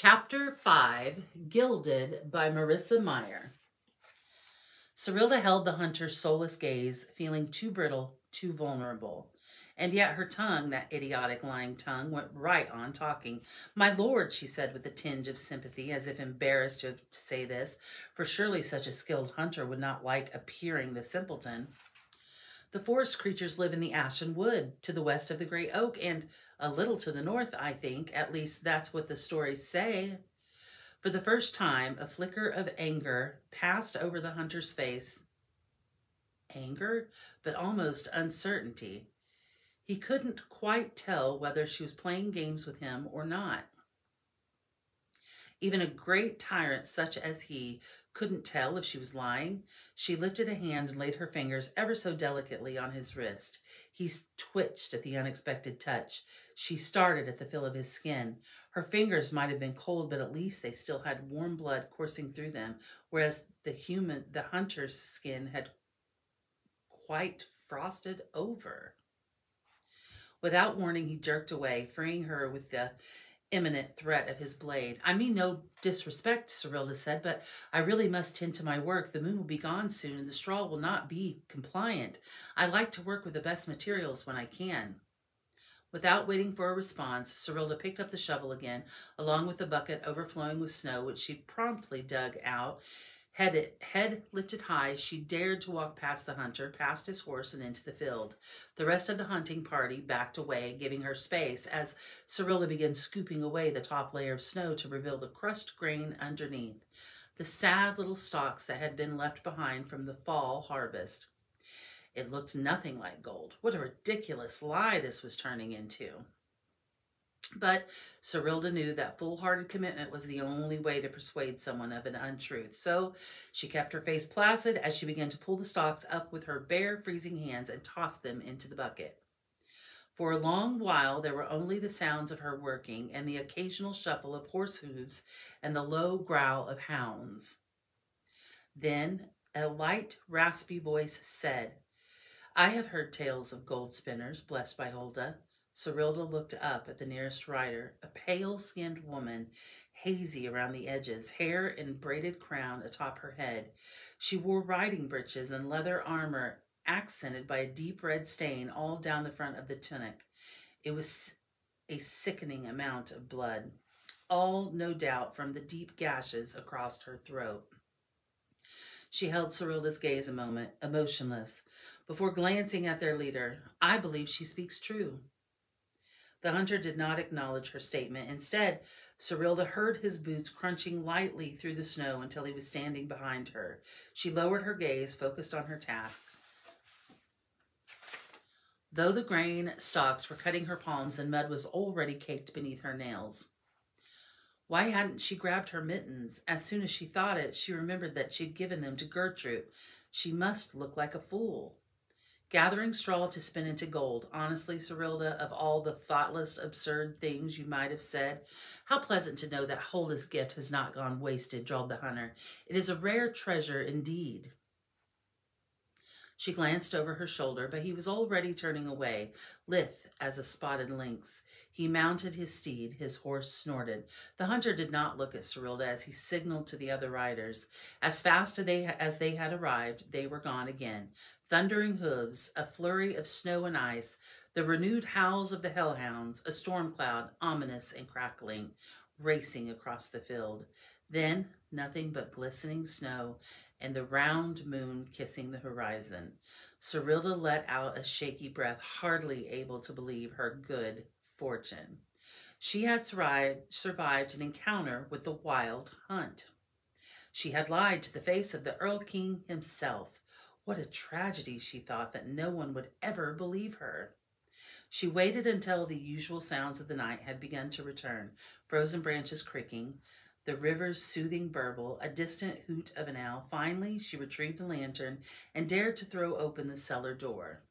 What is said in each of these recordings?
Chapter 5, Gilded by Marissa Meyer. Cyrilda held the hunter's soulless gaze, feeling too brittle, too vulnerable. And yet her tongue, that idiotic lying tongue, went right on talking. "My lord," she said with a tinge of sympathy, as if embarrassed to say this, for surely such a skilled hunter would not like appearing the simpleton. "The forest creatures live in the ashen wood, to the west of the great oak, and a little to the north, I think. At least that's what the stories say." For the first time, a flicker of anger passed over the hunter's face. Anger, but almost uncertainty. He couldn't quite tell whether she was playing games with him or not. Even a great tyrant such as he couldn't tell if she was lying. She lifted a hand and laid her fingers ever so delicately on his wrist. He twitched at the unexpected touch. She started at the feel of his skin. Her fingers might have been cold, but at least they still had warm blood coursing through them, whereas the hunter's skin had quite frosted over. Without warning, he jerked away, freeing her with the imminent threat of his blade. "I mean no disrespect," Cyrilda said, "but I really must tend to my work. The moon will be gone soon, and the straw will not be compliant. I like to work with the best materials when I can." Without waiting for a response, Cyrilda picked up the shovel again, along with the bucket overflowing with snow, which she promptly dug out. Head lifted high, she dared to walk past the hunter, past his horse, and into the field. The rest of the hunting party backed away, giving her space as Cyrilda began scooping away the top layer of snow to reveal the crushed grain underneath, the sad little stalks that had been left behind from the fall harvest. It looked nothing like gold. What a ridiculous lie this was turning into. But Cyrilda knew that full-hearted commitment was the only way to persuade someone of an untruth. So she kept her face placid as she began to pull the stalks up with her bare, freezing hands and toss them into the bucket. For a long while, there were only the sounds of her working and the occasional shuffle of horse hooves and the low growl of hounds. Then a light, raspy voice said, "I have heard tales of gold spinners blessed by Hulda." Cyrilda looked up at the nearest rider, a pale-skinned woman, hazy around the edges, hair in braided crown atop her head. She wore riding breeches and leather armor accented by a deep red stain all down the front of the tunic. It was a sickening amount of blood, all no doubt from the deep gashes across her throat. She held Cyrilda's gaze a moment, emotionless, before glancing at their leader. "I believe she speaks true." The hunter did not acknowledge her statement. Instead, Cyrilda heard his boots crunching lightly through the snow until he was standing behind her. She lowered her gaze, focused on her task. Though the grain stalks were cutting her palms and mud was already caked beneath her nails. Why hadn't she grabbed her mittens? As soon as she thought it, she remembered that she'd given them to Gertrude. She must look like a fool. Gathering straw to spin into gold. Honestly, Cyrilda, of all the thoughtless, absurd things you might have said, how pleasant to know that Hulda's gift has not gone wasted, drawled the hunter. It is a rare treasure indeed. She glanced over her shoulder, but he was already turning away, lithe as a spotted lynx. He mounted his steed. His horse snorted. The hunter did not look at Cyrilda as he signaled to the other riders. As fast as they had arrived, they were gone again. Thundering hooves, a flurry of snow and ice, the renewed howls of the hellhounds, a storm cloud, ominous and crackling, racing across the field. Then nothing but glistening snow and the round moon kissing the horizon. Cyrilda let out a shaky breath, hardly able to believe her good fortune. She had survived an encounter with the wild hunt. She had lied to the face of the Earl King himself. What a tragedy, she thought, that no one would ever believe her. She waited until the usual sounds of the night had begun to return, frozen branches creaking, the river's soothing burble, a distant hoot of an owl. Finally, she retrieved a lantern and dared to throw open the cellar door.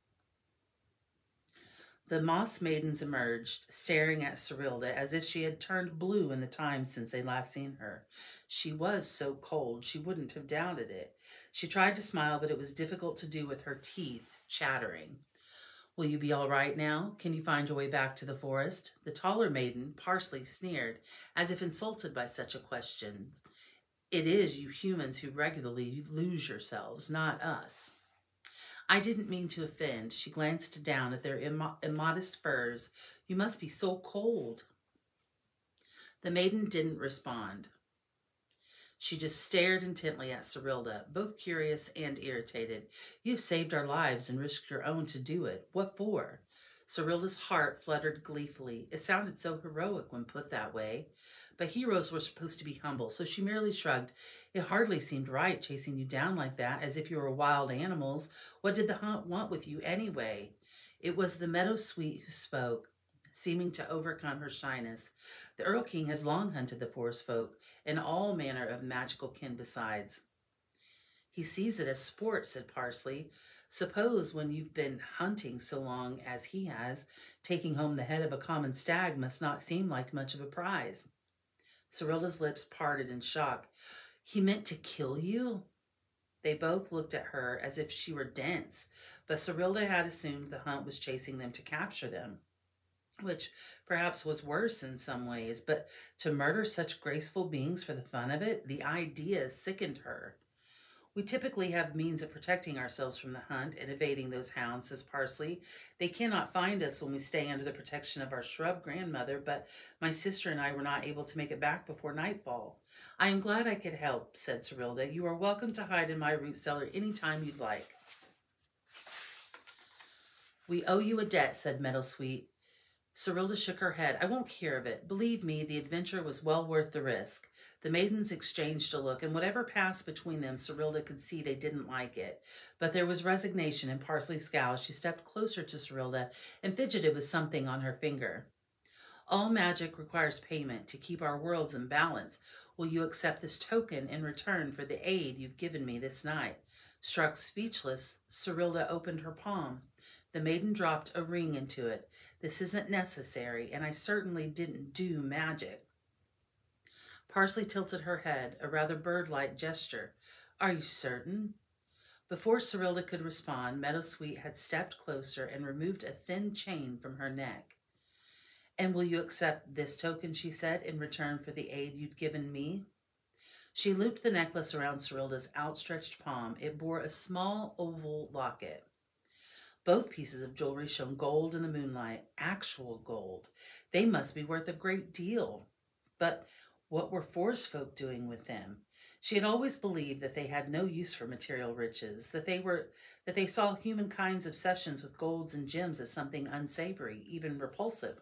The moss maidens emerged, staring at Cyrilda as if she had turned blue in the time since they last seen her. She was so cold, she wouldn't have doubted it. She tried to smile, but it was difficult to do with her teeth chattering. Will you be all right now? Can you find your way back to the forest? The taller maiden Parsley sneered, as if insulted by such a question. It is you humans who regularly lose yourselves, not us. I didn't mean to offend. She glanced down at their immodest furs. You must be so cold. The maiden didn't respond. She just stared intently at Cyrilda, both curious and irritated. You've saved our lives and risked your own to do it. What for? Cyrilda's heart fluttered gleefully. It sounded so heroic when put that way. But heroes were supposed to be humble, so she merely shrugged. It hardly seemed right chasing you down like that, as if you were wild animals. What did the hunt want with you anyway? It was the meadow sweet who spoke, seeming to overcome her shyness. The Earl King has long hunted the forest folk, and all manner of magical kin besides. He sees it as sport, said Parsley. Suppose when you've been hunting so long as he has, taking home the head of a common stag must not seem like much of a prize. Cyrilda's lips parted in shock. He meant to kill you? They both looked at her as if she were dense, but Cyrilda had assumed the hunt was chasing them to capture them, which perhaps was worse in some ways, but to murder such graceful beings for the fun of it, the idea sickened her. We typically have means of protecting ourselves from the hunt and evading those hounds, says Parsley. They cannot find us when we stay under the protection of our shrub grandmother, but my sister and I were not able to make it back before nightfall. I am glad I could help, said Cyrilda. You are welcome to hide in my root cellar any time you'd like. We owe you a debt, said Meadowsweet. Cyrilda shook her head. I won't hear of it. Believe me, the adventure was well worth the risk. The maidens exchanged a look, and whatever passed between them, Cyrilda could see they didn't like it. But there was resignation in Parsley's scowl. She stepped closer to Cyrilda and fidgeted with something on her finger. All magic requires payment to keep our worlds in balance. Will you accept this token in return for the aid you've given me this night? Struck speechless, Cyrilda opened her palm. The maiden dropped a ring into it. This isn't necessary, and I certainly didn't do magic. Parsley tilted her head, a rather bird-like gesture. Are you certain? Before Cyrilda could respond, Meadowsweet had stepped closer and removed a thin chain from her neck. And will you accept this token, she said, in return for the aid you'd given me? She looped the necklace around Cyrilda's outstretched palm. It bore a small oval locket. Both pieces of jewelry shone gold in the moonlight, actual gold. They must be worth a great deal. But what were forest folk doing with them? She had always believed that they had no use for material riches, that they saw humankind's obsessions with golds and gems as something unsavory, even repulsive.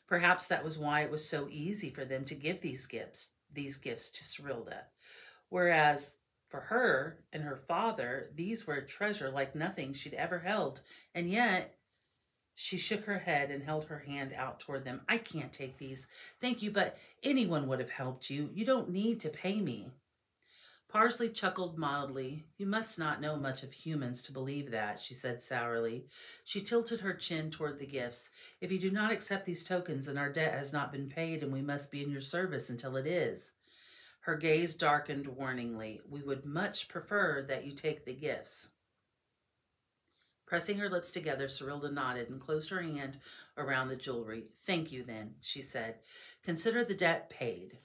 Perhaps that was why it was so easy for them to give these gifts to Cyrilda, whereas for her and her father, these were a treasure like nothing she'd ever held. And yet, she shook her head and held her hand out toward them. I can't take these. Thank you, but anyone would have helped you. You don't need to pay me. Parsley chuckled mildly. You must not know much of humans to believe that, she said sourly. She tilted her chin toward the gifts. If you do not accept these tokens, then our debt has not been paid, and we must be in your service until it is. Her gaze darkened warningly. We would much prefer that you take the gifts. Pressing her lips together, Cyrilda nodded and closed her hand around the jewelry. Thank you, then, she said. Consider the debt paid.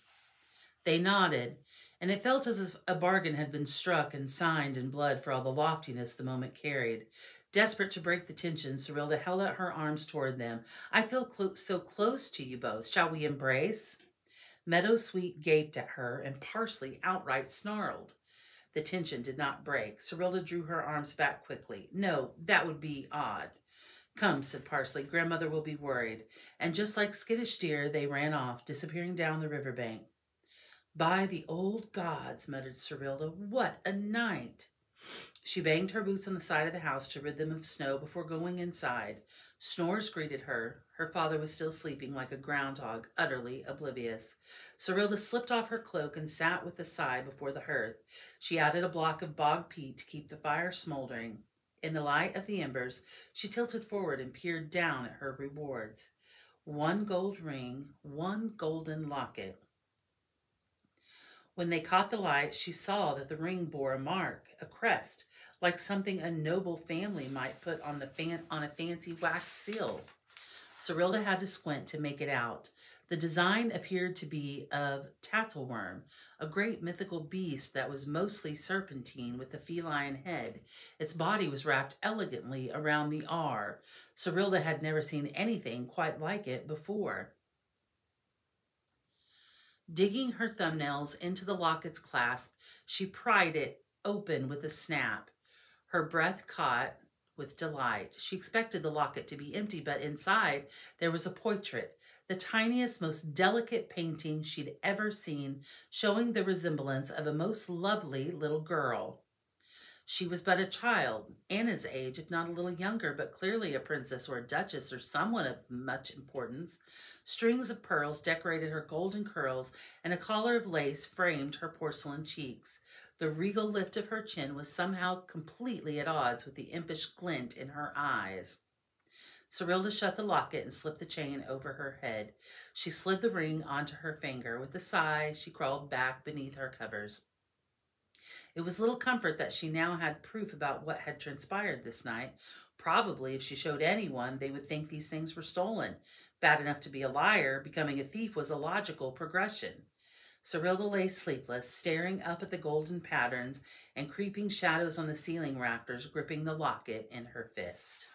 They nodded, and it felt as if a bargain had been struck and signed in blood for all the loftiness the moment carried. Desperate to break the tension, Cyrilda held out her arms toward them. I feel so close to you both. Shall we embrace? Meadowsweet gaped at her, and Parsley outright snarled. The tension did not break. Cyrilda drew her arms back quickly. No, that would be odd. Come, said Parsley. Grandmother will be worried. And just like skittish deer, they ran off, disappearing down the riverbank. By the old gods, muttered Cyrilda, what a night! She banged her boots on the side of the house to rid them of snow before going inside. Snores greeted her. Her father was still sleeping like a groundhog, utterly oblivious. Cyrilda slipped off her cloak and sat with a sigh before the hearth. She added a block of bog peat to keep the fire smoldering. In the light of the embers, she tilted forward and peered down at her rewards. 1 gold ring, 1 golden locket. When they caught the light, she saw that the ring bore a mark, a crest, like something a noble family might put on on a fancy wax seal. Cerilda had to squint to make it out. The design appeared to be of tatzelworm, a great mythical beast that was mostly serpentine with a feline head. Its body was wrapped elegantly around the R. Cerilda had never seen anything quite like it before. Digging her thumbnails into the locket's clasp, she pried it open with a snap. Her breath caught with delight. She expected the locket to be empty, but inside there was a portrait, the tiniest, most delicate painting she'd ever seen, showing the resemblance of a most lovely little girl. She was but a child, Anna's age, if not a little younger, but clearly a princess or a duchess or someone of much importance. Strings of pearls decorated her golden curls, and a collar of lace framed her porcelain cheeks. The regal lift of her chin was somehow completely at odds with the impish glint in her eyes. Cerilda shut the locket and slipped the chain over her head. She slid the ring onto her finger. With a sigh, she crawled back beneath her covers. It was little comfort that she now had proof about what had transpired this night. Probably, if she showed anyone, they would think these things were stolen. Bad enough to be a liar, becoming a thief was a logical progression. Cerilda lay sleepless, staring up at the golden patterns and creeping shadows on the ceiling rafters, gripping the locket in her fist.